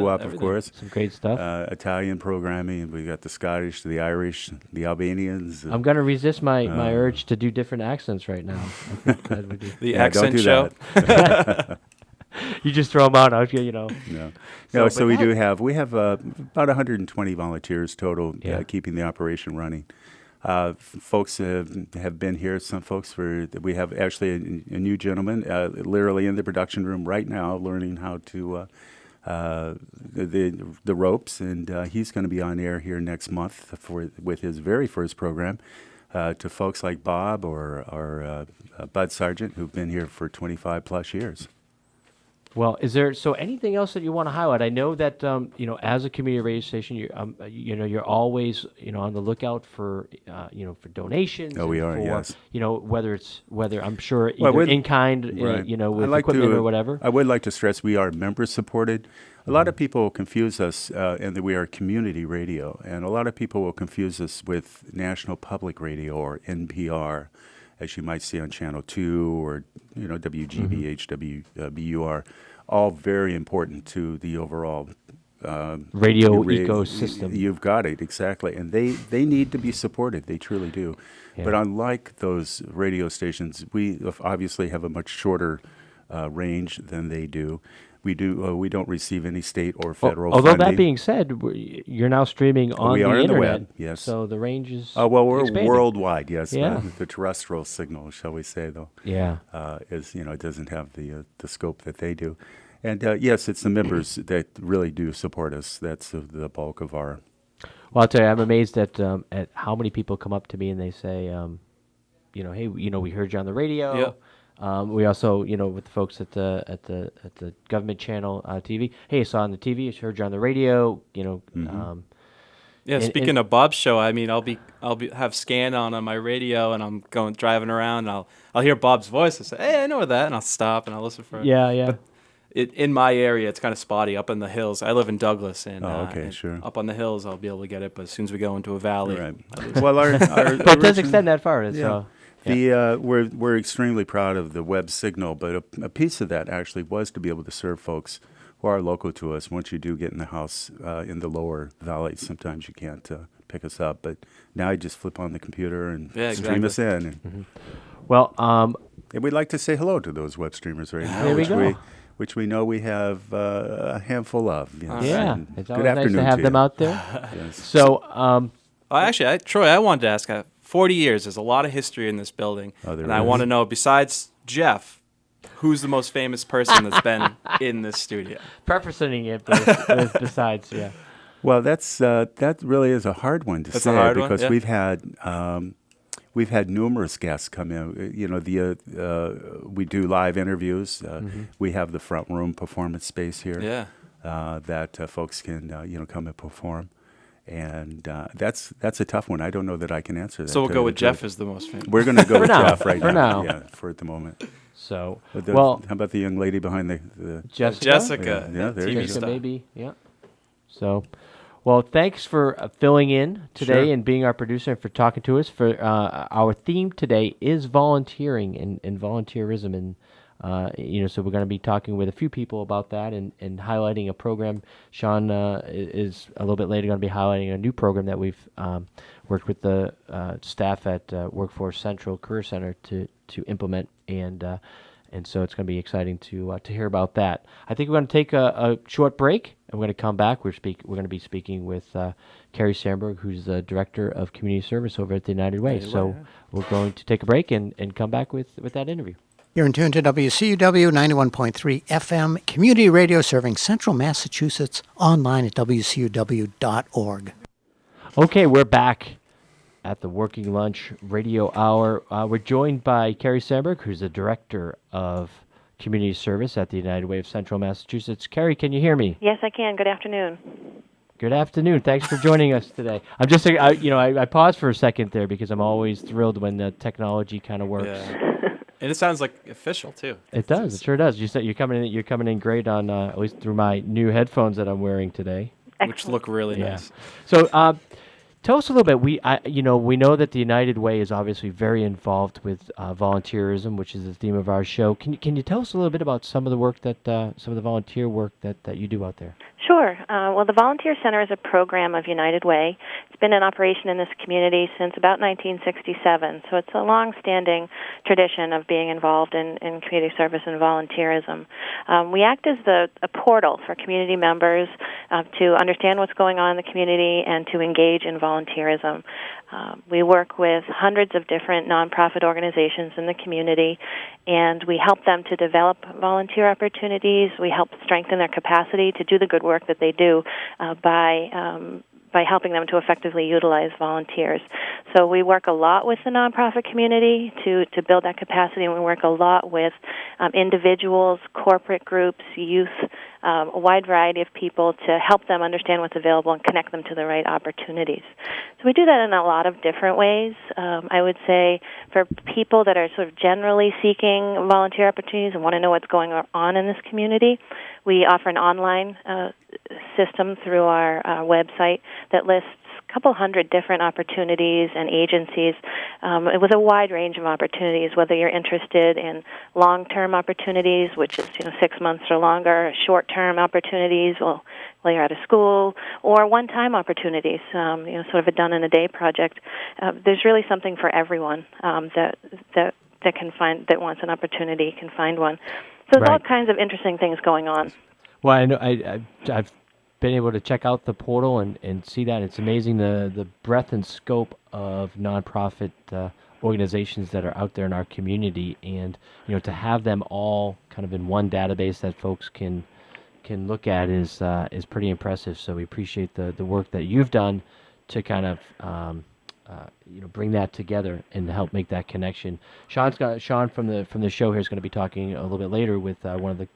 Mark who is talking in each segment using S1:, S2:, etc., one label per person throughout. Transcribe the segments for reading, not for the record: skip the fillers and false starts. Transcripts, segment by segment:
S1: doo-wop, of course.
S2: Some great stuff.
S1: Italian programming. We got the Scottish, the Irish, the Albanians.
S2: I'm going to resist my urge to do different accents right now. I think that would be
S3: the accent show.
S2: You just throw them out. You know.
S1: No. So we have about 120 volunteers total, keeping the operation running. Folks have been here. Some folks we have actually a new gentleman literally in the production room right now learning how to the ropes, and he's going to be on air here next month with his very first program to folks like Bob or Bud Sargent, who've been here for 25 plus years.
S2: Well, is there anything else that you want to highlight? I know that as a community radio station, you're always on the lookout for for donations.
S1: Oh, we are, yes.
S2: Whether I'm sure either in kind,
S1: right.
S2: with equipment or whatever.
S1: I would like to stress we are member supported. A lot of people confuse us, and that we are community radio, and a lot of people will confuse us with National Public Radio or NPR, as you might see on Channel 2 or WGBH, WBUR, all very important to the overall
S2: radio ecosystem.
S1: You've got it, exactly. And they need to be supported. They truly do. Yeah. But unlike those radio stations, we obviously have a much shorter range than they do. We don't receive any state or federal
S2: although
S1: funding.
S2: That being said, you're now streaming on
S1: we
S2: the
S1: are
S2: internet.
S1: The web, yes.
S2: So the range is
S1: we're
S2: expanding.
S1: Worldwide, yes.
S2: Yeah.
S1: The terrestrial signal, shall we say, though, is it doesn't have the scope that they do. And yes, it's the members that really do support us. That's the bulk of our.
S2: Well, I'll tell you, I'm amazed at how many people come up to me and they say, hey, we heard you on the radio.
S3: Yep.
S2: We also, with the folks at the government channel TV. Hey, I saw on the TV. I heard you on the radio.
S3: Speaking of Bob's show, I mean, I'll have Scan on my radio, and I'm driving around, and I'll hear Bob's voice. I say, hey, I know that, and I'll stop and I'll listen for it.
S2: Yeah.
S3: But in my area, it's kind of spotty up in the hills. I live in Douglas, and
S1: sure.
S3: Up on the hills, I'll be able to get it. But as soon as we go into a valley,
S1: right. Well, our
S2: but it does extend that far. So.
S1: We're extremely proud of the web signal, but a piece of that actually was to be able to serve folks who are local to us. Once you do get in the house in the lower valley, sometimes you can't pick us up, but now you just flip on the computer and stream us in.
S2: Mm-hmm. Well,
S1: and we'd like to say hello to those web streamers right now,
S2: there we go.
S1: Which we know we have a handful of.
S2: It's always nice to have them out there.
S1: Yes.
S2: So,
S3: actually, Troy, I wanted to ask. 40 years. There's a lot of history in this building, and I want to know, besides Jeff, who's the most famous person that's been in this studio?
S2: Prefacing it with besides, yeah.
S1: Well, that really is a hard one to say because we've had numerous guests come in. We do live interviews. We have the front room performance space here. That folks can come and perform. And that's a tough one. I don't know that I can answer that.
S3: So we'll go with Jeff as the most famous.
S1: We're going to go with Jeff right
S2: now.
S1: Yeah, for the moment.
S2: So,
S1: how about the young lady behind the
S3: Jessica?
S1: Yeah, there you
S2: go. Maybe, yeah. So, well, thanks for filling in today and being our producer and for talking to us. For our theme today is volunteering and volunteerism, and so we're going to be talking with a few people about that and highlighting a program. Sean is a little bit later going to be highlighting a new program that we've worked with the staff at Workforce Central Career Center to implement, and so it's going to be exciting to hear about that. I think we're going to take a short break, and we're going to come back. We're going to be speaking with Carrie Sandberg, who's the Director of Community Service over at the United Way. We're going to take a break and come back with that interview.
S4: You're in tune to WCUW 91.3 FM, community radio serving Central Massachusetts, online at WCUW.org.
S2: Okay, we're back at the Working Lunch Radio Hour. We're joined by Carrie Sandberg, who's the Director of Community Service at the United Way of Central Massachusetts. Carrie, can you hear me?
S5: Yes, I can. Good afternoon.
S2: Good afternoon. Thanks for joining us today. I'm just, I paused for a second there because I'm always thrilled when the technology kind of works.
S3: Yeah. And it sounds like official too.
S2: It does. It sure does. You said you're coming in great on at least through my new headphones that I'm wearing today,
S3: which look really nice.
S2: So, Tell us a little bit. We know that the United Way is obviously very involved with volunteerism, which is the theme of our show. Can you tell us a little bit about some of the work some of the volunteer work that you do out there?
S5: Sure. Well, the Volunteer Center is a program of United Way. It's been in operation in this community since about 1967, so it's a long-standing tradition of being involved in community service and volunteerism. We act as a portal for community members to understand what's going on in the community and to engage in volunteerism. We work with hundreds of different nonprofit organizations in the community, and we help them to develop volunteer opportunities. We help strengthen their capacity to do the good work that they do by helping them to effectively utilize volunteers. So we work a lot with the nonprofit community to build that capacity, and we work a lot with individuals, corporate groups, youth, a wide variety of people to help them understand what's available and connect them to the right opportunities. So we do that in a lot of different ways. I would say for people that are sort of generally seeking volunteer opportunities and want to know what's going on in this community, we offer an online system through our website that lists a couple hundred different opportunities and agencies with a wide range of opportunities, whether you're interested in long-term opportunities, which is 6 months or longer, short-term opportunities while you're out of school, or one-time opportunities, sort of a done-in-a-day project. There's really something for everyone that can find, that wants an opportunity can find one. So there's all kinds of interesting things going on.
S2: Well, I know I've been able to check out the portal and see that. It's amazing the breadth and scope of nonprofit organizations that are out there in our community, and to have them all kind of in one database that folks can look at is pretty impressive. So we appreciate the work that you've done to kind of bring that together and help make that connection. Sean from the show here is going to be talking a little bit later with one of the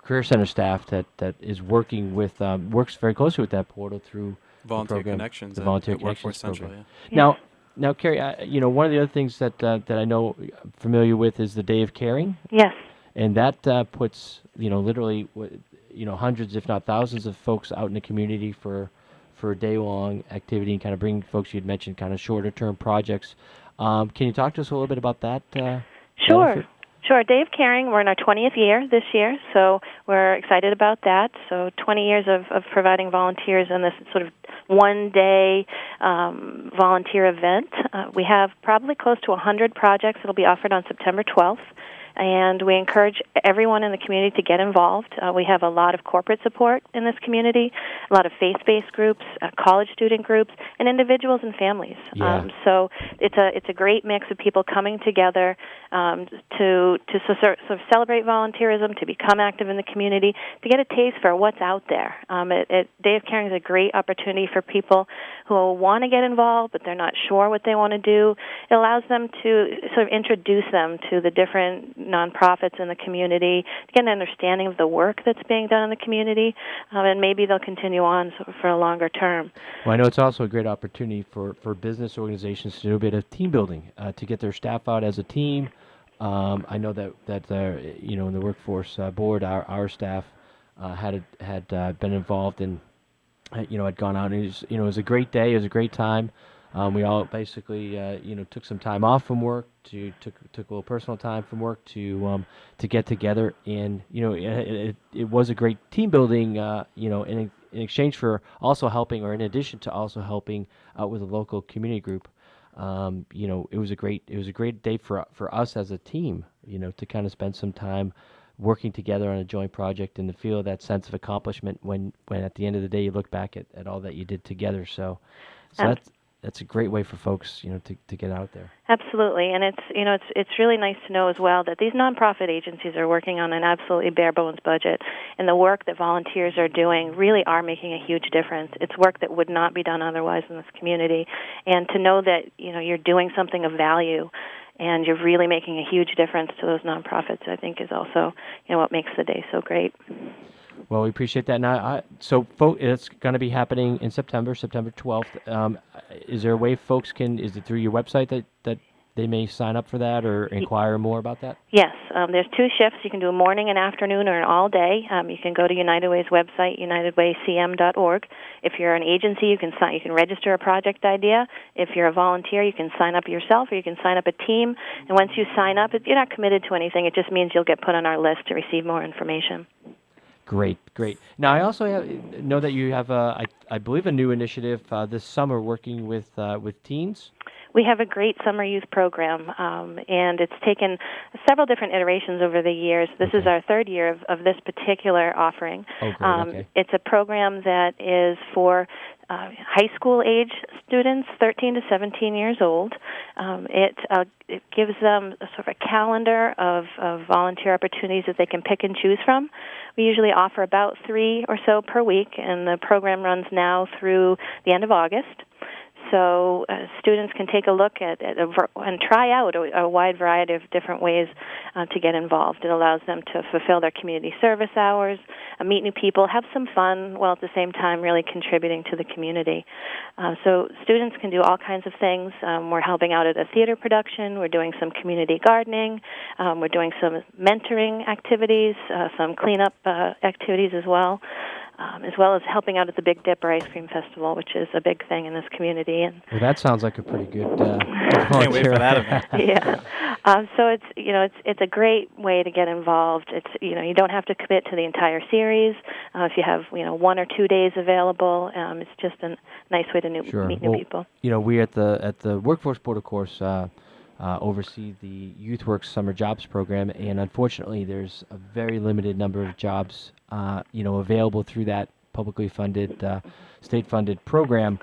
S2: Career Center staff that is working with works very closely with that portal through
S3: Volunteer
S2: the program,
S3: Connections,
S2: the Volunteer
S3: at
S2: Connections
S3: Workforce
S2: program.
S3: Central.
S5: Yeah.
S2: Now, Carrie, one of the other things that I know familiar with is the Day of Caring.
S5: Yes.
S2: And that puts literally hundreds, if not thousands, of folks out in the community for a day-long activity and kind of bring folks. You'd mentioned kind of shorter-term projects. Can you talk to us a little bit about that?
S5: Sure. Sure. Day of Caring, we're in our 20th year this year, so we're excited about that. So 20 years of providing volunteers in this sort of one-day volunteer event. We have probably close to 100 projects that will be offered on September 12th. And we encourage everyone in the community to get involved. We have a lot of corporate support in this community, a lot of faith-based groups, college student groups, and individuals and families.
S2: Yeah.
S5: So it's a great mix of people coming together to sort of celebrate volunteerism, to become active in the community, to get a taste for what's out there. Day of Caring is a great opportunity for people who want to get involved, but they're not sure what they want to do. It allows them to sort of introduce them to the different nonprofits in the community, to get an understanding of the work that's being done in the community, and maybe they'll continue on for a longer term.
S2: Well, I know it's also a great opportunity for business organizations to do a bit of team building, to get their staff out as a team. I know that in the workforce board, our staff had been involved and had gone out, and it was a great day. It was a great time. We all basically took some time off from work, took a little personal time from work to get together, and it was a great team building. In exchange for also helping, or in addition to also helping out with a local community group. It was a great day for us as a team. To kind of spend some time working together on a joint project and to feel that sense of accomplishment when at the end of the day you look back at all that you did together. So that's a great way for folks, to get out there.
S5: Absolutely, and it's really nice to know as well that these nonprofit agencies are working on an absolutely bare bones budget, and the work that volunteers are doing really are making a huge difference. It's work that would not be done otherwise in this community, and to know that you're doing something of value, and you're really making a huge difference to those nonprofits, I think is also what makes the day so great.
S2: Well, we appreciate that. Now, it's going to be happening in September 12th. Is there a way folks is it through your website that they may sign up for that or inquire more about that?
S5: Yes, there's 2 shifts. You can do a morning and afternoon or an all day. You can go to United Way's website, unitedwaycm.org. If you're an agency, you can register a project idea. If you're a volunteer, you can sign up yourself, or you can sign up a team. And once you sign up, you're not committed to anything. It just means you'll get put on our list to receive more information.
S2: Great. Now, I also know that you have, I believe, a new initiative this summer working with teens.
S5: We have a great summer youth program, and it's taken several different iterations over the years. This is our 3rd year of this particular offering.
S2: Oh, great. Okay.
S5: It's a program that is for high school age students, 13 to 17 years old. It gives them a sort of a calendar of volunteer opportunities that they can pick and choose from. We usually offer about 3 or so per week, and the program runs now through the end of August. So students can take a look at and try out a wide variety of different ways to get involved. It allows them to fulfill their community service hours, meet new people, have some fun, while at the same time really contributing to the community. So students can do all kinds of things. We're helping out at a theater production. We're doing some community gardening. We're doing some mentoring activities, some cleanup activities as well as helping out at the Big Dipper Ice Cream Festival, which is a big thing in this community. And
S2: well, that sounds like a pretty good.
S3: Can't wait for that event.
S5: Yeah. So it's a great way to get involved. It's you don't have to commit to the entire series. If you have 1 or 2 days available, it's just a nice way to meet new people.
S2: We at the Workforce Board, of course, oversee the YouthWorks Summer Jobs Program, and unfortunately, there's a very limited number of jobs available through that publicly funded, state-funded program.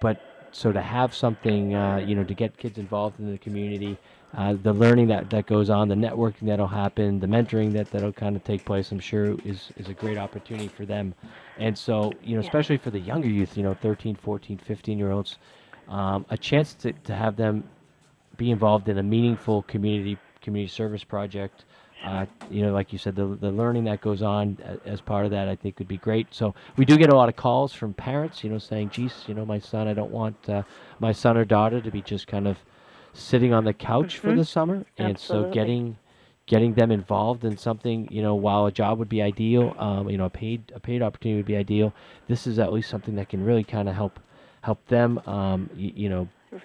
S2: But so to have something, to get kids involved in the community, the learning that goes on, the networking that'll happen, the mentoring that'll kind of take place, I'm sure is a great opportunity for them. And so, especially for the younger youth, 13, 14, 15-year-olds, a chance to have them be involved in a meaningful community service project. Like you said, the learning that goes on as part of that, I think, would be great. So we do get a lot of calls from parents, saying, geez, my son, I don't want my son or daughter to be just kind of sitting on the couch for the summer. And so getting them involved in something, while a job would be ideal, a paid opportunity would be ideal, this is at least something that can really kind of help them,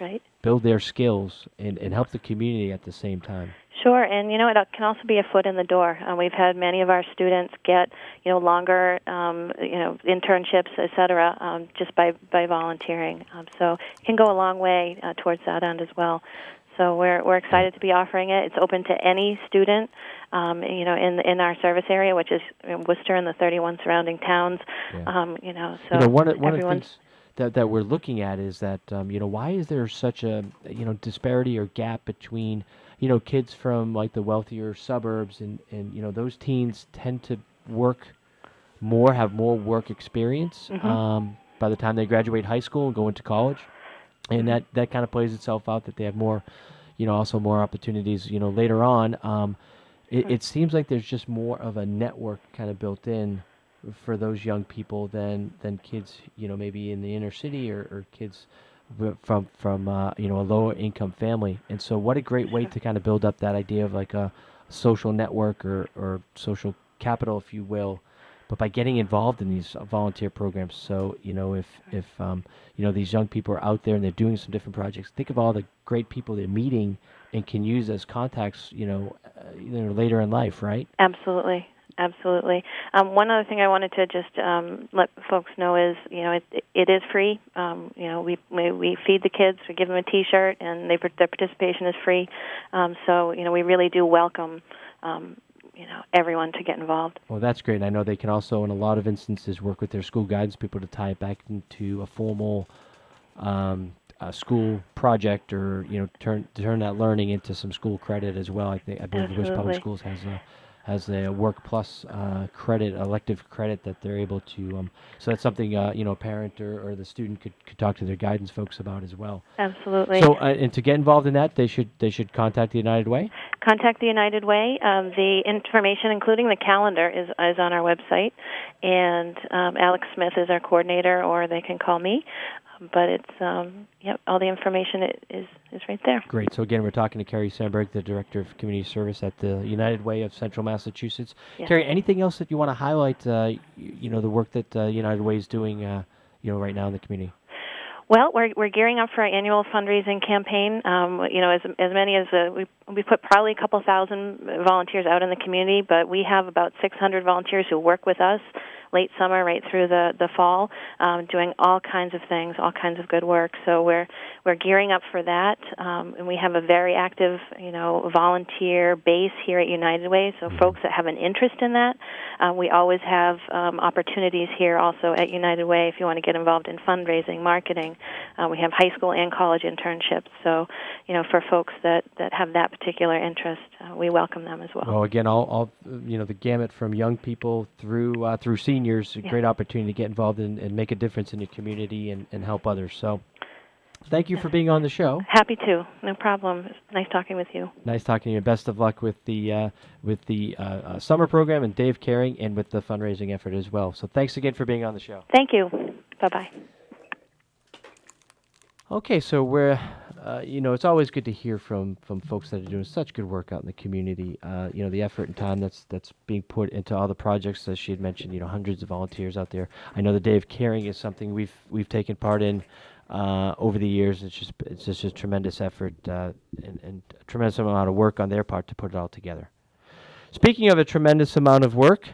S5: right,
S2: build their skills and help the community at the same time.
S5: Sure, and it can also be a foot in the door. We've had many of our students get longer internships, et cetera, just by volunteering. So it can go a long way towards that end as well. So we're excited to be offering it. It's open to any student, in our service area, which is Worcester and the 31 surrounding towns.
S2: Yeah.
S5: So
S2: one of the things that we're looking at is that why is there such a disparity or gap between kids from like the wealthier suburbs and those teens tend to work more, have more work experience by the time they graduate high school and go into college, and that kind of plays itself out that they have more, also more opportunities later on. It seems like there's just more of a network kind of built in for those young people than kids maybe in the inner city or kids from a lower income family. And so what a great way to kind of build up that idea of like a social network or social capital, if you will, but by getting involved in these volunteer programs. So if these young people are out there and they're doing some different projects, think of all the great people they're meeting and can use as contacts later in life, right?
S5: Absolutely. One other thing I wanted to just let folks know is, it is free. We feed the kids, we give them a T-shirt, and their participation is free. So we really do welcome, everyone to get involved.
S2: Well, that's great. And I know they can also, in a lot of instances, work with their school guidance people to tie it back into a formal school project, or turn that learning into some school credit as well. I believe Wish Public Schools has a Work Plus credit, elective credit that they're able to. So that's something a parent or the student could talk to their guidance folks about as well.
S5: Absolutely.
S2: So and to get involved in that, they should contact the United Way.
S5: Contact the United Way. The information, including the calendar, is on our website, and Alex Smith is our coordinator, or they can call me. But it's all the information is right there.
S2: Great. So again, we're talking to Carrie Sandberg, the Director of Community Service at the United Way of Central Massachusetts.
S5: Yeah.
S2: Carrie, anything else that you want to highlight? The work that United Way is doing, right now in the community.
S5: Well, we're gearing up for our annual fundraising campaign. As many as we put probably a couple thousand volunteers out in the community, but we have about 600 volunteers who work with us late summer right through the fall, doing all kinds of things, all kinds of good work. So we're gearing up for that, and we have a very active, volunteer base here at United Way. So folks that have an interest in that, we always have opportunities here also at United Way if you want to get involved in fundraising, marketing. We have high school and college internships. So, for folks that have that particular interest, we welcome them as well.
S2: Well, again, all the gamut from young people through seniors, a great opportunity to get involved and make a difference in your community and help others. So thank you for being on the show.
S5: Happy to. No problem. It's nice talking with you.
S2: Nice talking to you. Best of luck with the summer program and Dave Caring and with the fundraising effort as well. So thanks again for being on the show.
S5: Thank you. Bye-bye.
S2: Okay, so we're, it's always good to hear from folks that are doing such good work out in the community. The effort and time that's being put into all the projects, as she had mentioned. Hundreds of volunteers out there. I know the Day of Caring is something we've taken part in over the years. It's just a tremendous effort and a tremendous amount of work on their part to put it all together. Speaking of a tremendous amount of work.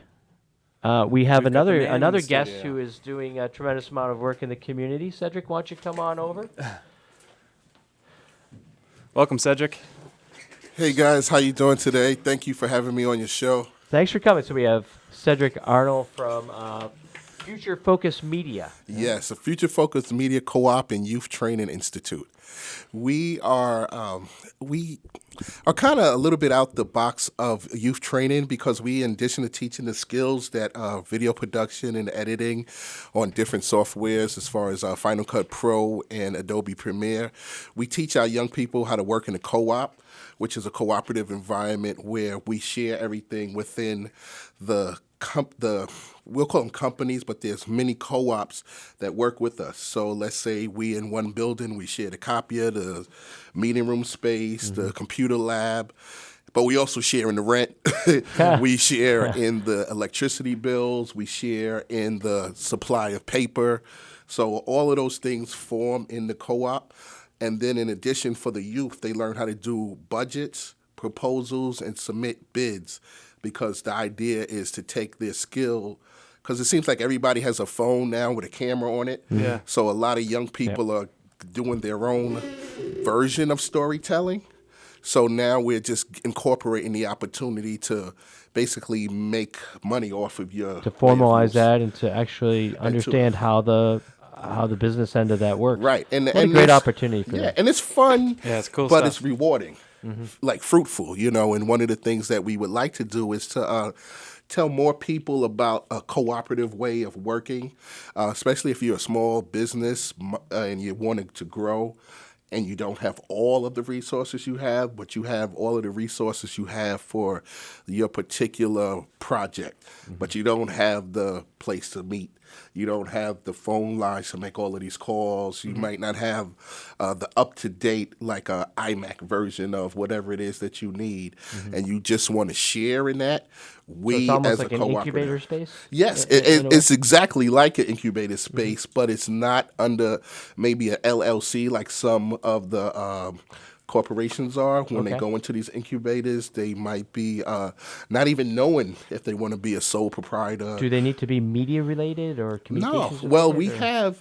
S2: We have another guest who is doing a tremendous amount of work in the community. Cedric, why don't you come on over?
S3: Welcome, Cedric.
S6: Hey guys, how you doing today? Thank you for having me on your show.
S2: Thanks for coming. So we have Cedric Arnold from Future Focus Media.
S6: Yes, a Future Focus Media Co-op and Youth Training Institute. We are kind of a little bit out the box of youth training because we, in addition to teaching the skills that video production and editing on different softwares as far as Final Cut Pro and Adobe Premiere, we teach our young people how to work in a co-op, which is a cooperative environment where we share everything within we'll call them companies, but there's many co-ops that work with us. So let's say we in one building, we share the copier, the meeting room space, the computer lab, but we also share in the rent. We share in the electricity bills. We share in the supply of paper. So all of those things form in the co-op. And then in addition, for the youth, they learn how to do budgets, proposals, and submit bids, because the idea is to take their skill, because it seems like everybody has a phone now with a camera on it.
S3: Yeah.
S6: So a lot of young people are doing their own version of storytelling. So now we're just incorporating the opportunity to basically make money off of your...
S2: To formalize that and to actually understand how the business end of that works.
S6: Right.
S2: And a great opportunity for that.
S6: Yeah, and it's fun,
S3: it's cool
S6: but
S3: stuff.
S6: it's rewarding, like fruitful, and one of the things that we would like to do is to tell more people about a cooperative way of working, especially if you're a small business and you're wanting to grow and you don't have all of the resources you have, but you have all of the resources you have for your particular project, but you don't have the place to meet. You don't have the phone lines to make all of these calls. You might not have the up-to-date, like a iMac version of whatever it is that you need, and you just want to share in that.
S2: So it's almost like an incubator space?
S6: Yes, it's exactly like an incubator space, but it's not under maybe an LLC like some of the corporations are. When they go into these incubators, they might be not even knowing if they want to be a sole proprietor.
S2: Do they need to be media related or communications?
S6: No. Well,
S2: related,
S6: we have